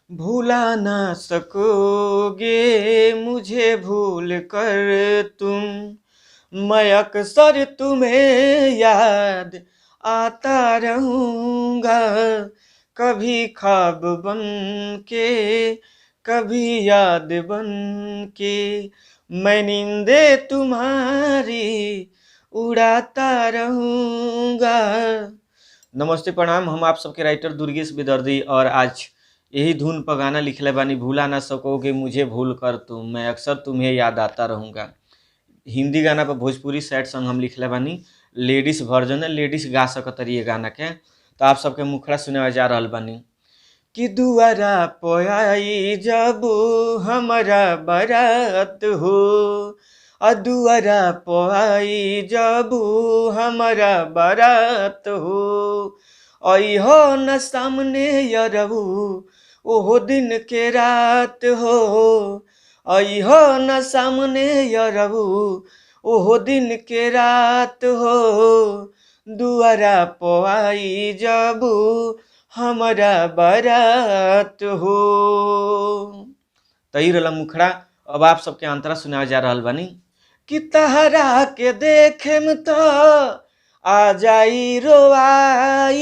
भुला ना सकोगे मुझे भूल कर तुम, मैं अक्सर तुम्हें याद आता रहूँगा, कभी ख्वाब बन के कभी याद बन के, मैं नींदे तुम्हारी उड़ाता रहूँगा। नमस्ते प्रणाम, हम आप सबके राइटर दुर्गेश बेदर्दी और आज यही धुन पर गाना लिखले बानी, भूला ना सकोगे मुझे भूल कर तुम, मैं अक्सर तुम्हें याद आता रहूँगा। हिंदी गाना पर भोजपुरी सैड सॉन्ग हम लिखले बानी, लेडीज वर्जन है, लेडीज गा सकतरी ये गाना के। तो आप सबके मुखड़ा सुनावे जा रहल बानी कि दुआरा पोयाई जब हमारा बारात हो, दुआरा पोआई जब हमारा बारात हो, अइहो न सामने यरहू ओहो दिन के रात हो, अइहो न सामने यरहू ओहो दिन के रात हो, दुआरा पोआई जब हमारा बारात हो। तई रहला मुखड़ा। अब आप सबके अंतरा सुनावे जा रहल बानी कि तहरा के देखे में तो आ जाई रोआई,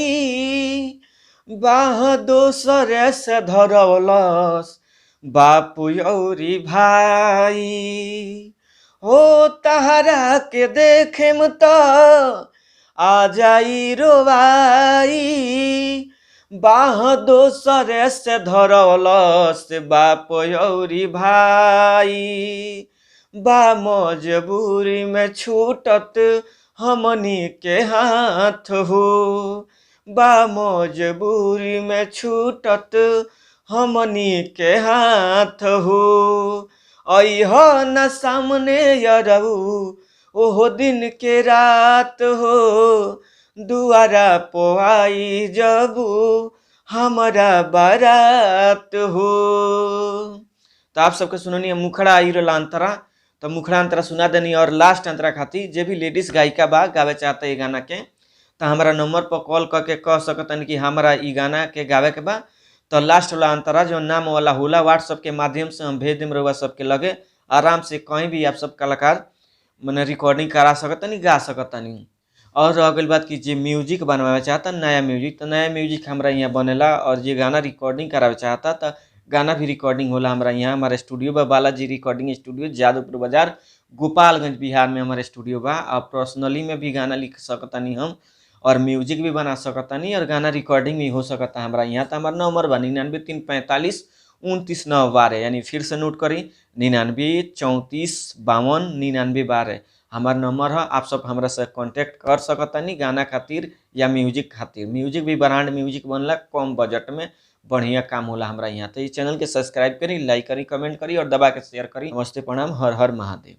बाह दोसर से धरवलस बापू औरी भाई, हो तहरा के देखे में तो आ जाई रोआई, बाह दोसर से धरवलस बाप औरी भाई, बा मजबूरी में छूटत हमनी के हाथ हो, बा मजबूरी में छूटत हमनी के हाथ हो, अइहो न सामने यरहू ओहो दिन के रात हो, दुआरा पोआई जब हमारा बारात हो। तो आप सबके सुननी मुखड़ा आई रहला अंतरा, तो मुखड़ा अंतरा सुना देनी। और लास्ट अंतरा खातिर जे भी लेडीज गायिका बा गावे चाहता ये गाना के, तो हमारा नंबर पर कॉल करके कह सकतन कि हमारा ई गाना के गावे के बा। तो लास्ट वाला अंतरा जो नाम वाला होला व्हाट्सएप के माध्यम से हम भेज देम रउआ सबके लगे, आराम से कहीं भी आप सब कलाकार मने रिकॉर्डिंग करा सकतनी, गा सकतनी। और रह गई बात कि जे म्यूजिक बनवावे चाहता नया म्यूजिक, तो नया म्यूजिक हमरा यहाँ बनेला। और जे गाना रिकॉर्डिंग करावे चाहता तो गाना भी रिकॉर्डिंग होला हमरा यहाँ। हमारा स्टूडियो बा बालाजी रिकॉर्डिंग स्टूडियो, जादवपुर बाजार, गोपालगंज बिहार में हमारे स्टूडियो बा। और पर्सनली में भी गाना लिख सकतानी हम, और म्यूजिक भी बना सकतानी, और गाना रिकॉर्डिंग भी हो सकता हमारा यहाँ। तो हमारा नंबर बा 99 345 29 12, यानी फिर से नोट करी 99 34 52 99 12 हमार नंबर है। आप सब हमरा से कांटेक्ट कर सकतानी गाना खातिर या म्यूजिक खातिर। म्यूजिक भी ब्रांड म्यूजिक बनला, कम बजट में बढ़िया काम होला हमरा यहाँ। तो इस चैनल के सब्सक्राइब करी, लाइक करी, कमेंट करी और दबा के शेयर करी। नमस्ते प्रणाम, हर हर महादेव।